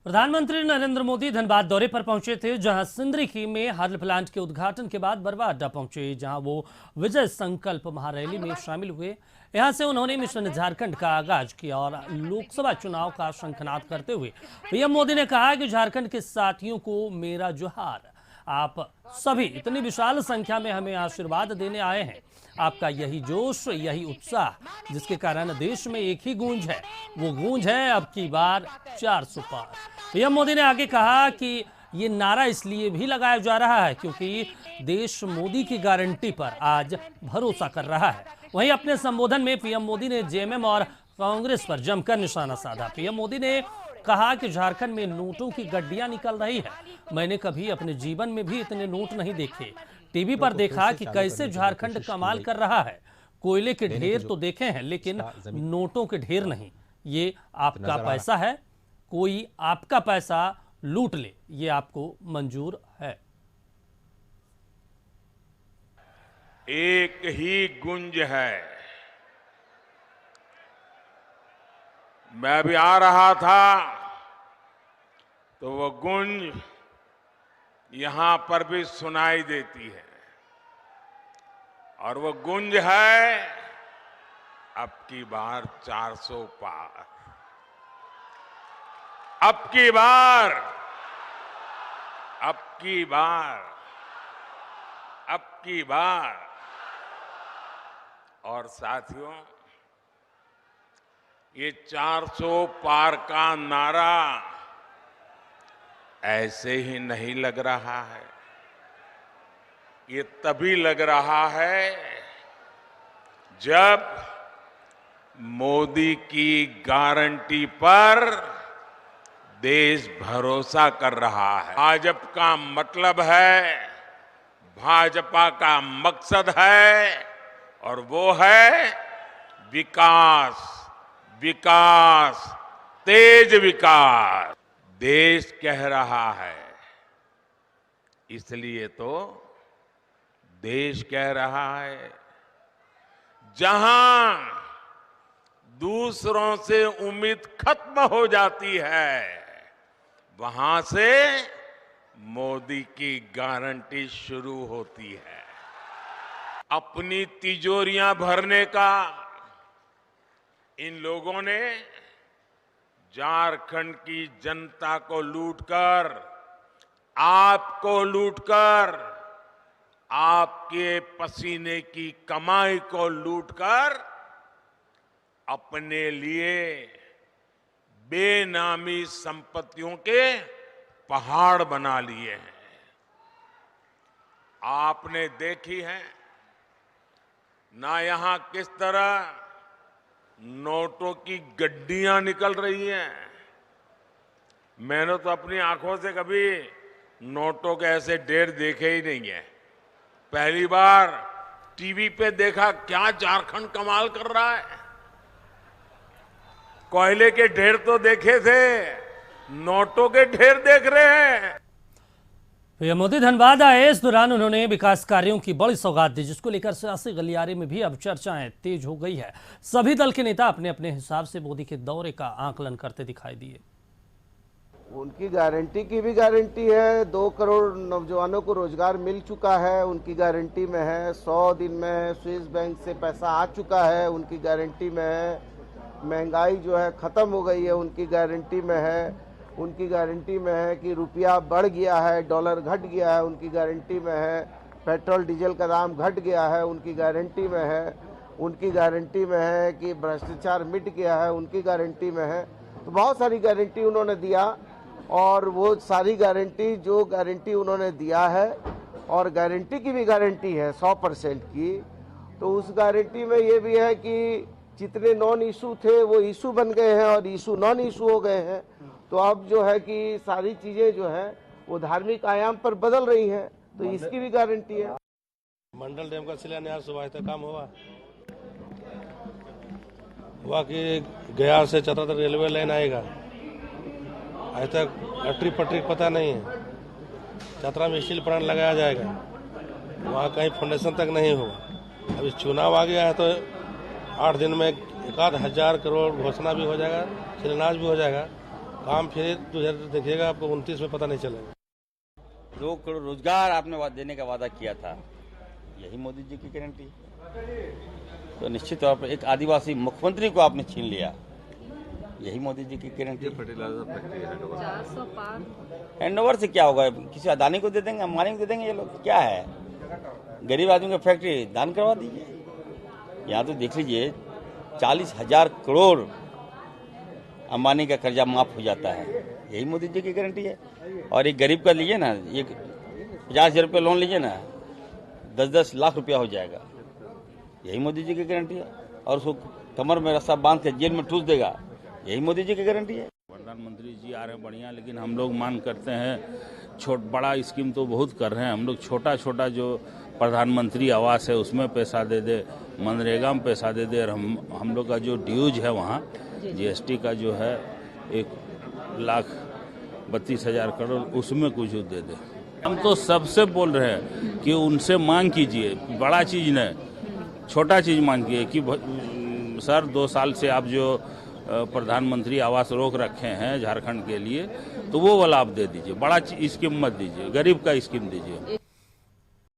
प्रधानमंत्री नरेंद्र मोदी धनबाद दौरे पर पहुंचे थे, जहां सिंदरी में हर्ल प्लांट के उद्घाटन के बाद बरवा अड्डा पहुंचे, जहां वो विजय संकल्प महारैली में शामिल हुए। यहां से उन्होंने मिशन झारखंड का आगाज किया और लोकसभा चुनाव का शंखनाद करते हुए पीएम मोदी ने कहा कि झारखंड के साथियों को मेरा जोहार। आप सभी इतनी विशाल संख्या में हमें आशीर्वाद देने आए हैं। आपका यही जोश, यही उत्साह जिसके कारण देश में एक ही गूंज है, वो गूंज है अब की बार 400 पार। पीएम मोदी ने आगे कहा कि ये नारा इसलिए भी लगाया जा रहा है क्योंकि देश मोदी की गारंटी पर आज भरोसा कर रहा है। वहीं अपने संबोधन में पीएम मोदी ने जेएमएम और कांग्रेस पर जमकर निशाना साधा। पीएम मोदी ने कहा कि झारखंड में नोटों की गड्डियां निकल रही है। मैंने कभी अपने जीवन में भी इतने नोट नहीं देखे। टीवी पर देखा कि कैसे झारखंड कमाल कर रहा है। कोयले के ढेर तो देखे हैं लेकिन नोटों के ढेर नहीं। ये आपका पैसा है, कोई आपका पैसा लूट ले, ये आपको मंजूर है। एक ही गुंज है। मैं भी आ रहा था तो वो गुंज यहां पर भी सुनाई देती है और वो गुंज है अब की बार 400 पार। अब की बार, अब की बार, अब की बार। और साथियों, ये 400 पार का नारा ऐसे ही नहीं लग रहा है। ये तभी लग रहा है जब मोदी की गारंटी पर देश भरोसा कर रहा है। भाजपा का मतलब है, भाजपा का मकसद है और वो है विकास, विकास, तेज विकास। देश कह रहा है, इसलिए तो देश कह रहा है। जहां दूसरों से उम्मीद खत्म हो जाती है, वहां से मोदी की गारंटी शुरू होती है। अपनी तिजोरियां भरने का इन लोगों ने झारखंड की जनता को लूटकर, आपको लूटकर, आपके पसीने की कमाई को लूटकर अपने लिए बेनामी संपत्तियों के पहाड़ बना लिए हैं। आपने देखी है ना यहां किस तरह नोटों की गड्डियां निकल रही हैं। मैंने तो अपनी आंखों से कभी नोटों के ऐसे ढेर देखे ही नहीं है। पहली बार टीवी पे देखा, क्या झारखंड कमाल कर रहा है। कोयले के ढेर तो देखे थे, नोटों के ढेर देख रहे हैं। पीएम मोदी धनबाद आए। इस दौरान उन्होंने विकास कार्यों की बड़ी सौगात दी, जिसको लेकर सियासी गलियारे में भी अब चर्चाएं तेज हो गई है। सभी दल के नेता अपने अपने हिसाब से मोदी के दौरे का आकलन करते दिखाई दिए। उनकी गारंटी की भी गारंटी है। 2 करोड़ नौजवानों को रोजगार मिल चुका है, उनकी गारंटी में है। 100 दिन में स्विस बैंक से पैसा आ चुका है, उनकी गारंटी में है। महंगाई जो है खत्म हो गई है, उनकी गारंटी में है। उनकी गारंटी में है कि रुपया बढ़ गया है, डॉलर घट गया है, उनकी गारंटी में है। पेट्रोल डीजल का दाम घट गया है, उनकी गारंटी में है। उनकी गारंटी में है कि भ्रष्टाचार मिट गया है, उनकी गारंटी में है। तो बहुत सारी गारंटी उन्होंने दिया और वो सारी गारंटी, जो गारंटी उन्होंने दिया है और गारंटी की भी गारंटी है 100% की, तो उस गारंटी में ये भी है कि जितने नॉन इशू थे वो इशू बन गए हैं और इशू नॉन इशू हो गए हैं। तो अब जो है कि सारी चीजें जो है वो धार्मिक आयाम पर बदल रही हैं, तो इसकी भी गारंटी है। मंडल डैम का शिलान्यास हुआ तक काम हुआ कि गया से चतरा तक रेलवे लाइन आएगा। अभी तक अटरी पटरी पता नहीं है। चतरा में स्टील प्लांट लगाया जाएगा, वहाँ कहीं फाउंडेशन तक नहीं होगा। अभी चुनाव आ गया है तो 8 दिन में 1,000 करोड़ घोषणा भी हो जाएगा, शिलान्यास भी हो जाएगा। काम फिर 2000 देखिएगा, आपको 29 में पता नहीं चलेगा। 2 करोड़ रोजगार आपने देने का वादा किया था, यही मोदी जी की गारंटी। तो निश्चित तौर पर एक आदिवासी मुख्यमंत्री को आपने छीन लिया, यही मोदी जी की गारंटी। हैंडओवर से क्या होगा? किसी अदानी को दे देंगे, अंबानी को दे देंगे, ये लोग क्या है? गरीब आदमी का फैक्ट्री दान करवा दीजिए। यहाँ तो देख लीजिए 40,000 करोड़ अंबानी का कर्जा माफ हो जाता है, यही मोदी जी की गारंटी है। और एक गरीब का लीजिए ना, एक 50,000 रुपये लोन लीजिए ना, 10-10 लाख रुपया हो जाएगा, यही मोदी जी की गारंटी है। और उसको कमर में रस्सा बांध के जेल में ठूस देगा, यही मोदी जी की गारंटी है। प्रधानमंत्री जी आ रहे हैं बढ़िया, लेकिन हम लोग मांग करते हैं बड़ा स्कीम तो बहुत कर रहे हैं, हम लोग छोटा छोटा जो प्रधानमंत्री आवास है उसमें पैसा दे दे, मनरेगा में पैसा दे दे, और हम लोग का जो ड्यूज है वहाँ GST का जो है 1,32,000 करोड़, उसमें कुछ दे दे। हम तो सबसे बोल रहे हैं कि उनसे मांग कीजिए, बड़ा चीज़ नहीं, छोटा चीज़ मांगिए कि सर 2 साल से आप जो प्रधानमंत्री आवास रोक रखे हैं झारखंड के लिए, तो वो वाला आप दे दीजिए, बड़ा स्कीम मत दीजिए, गरीब का स्कीम दीजिए।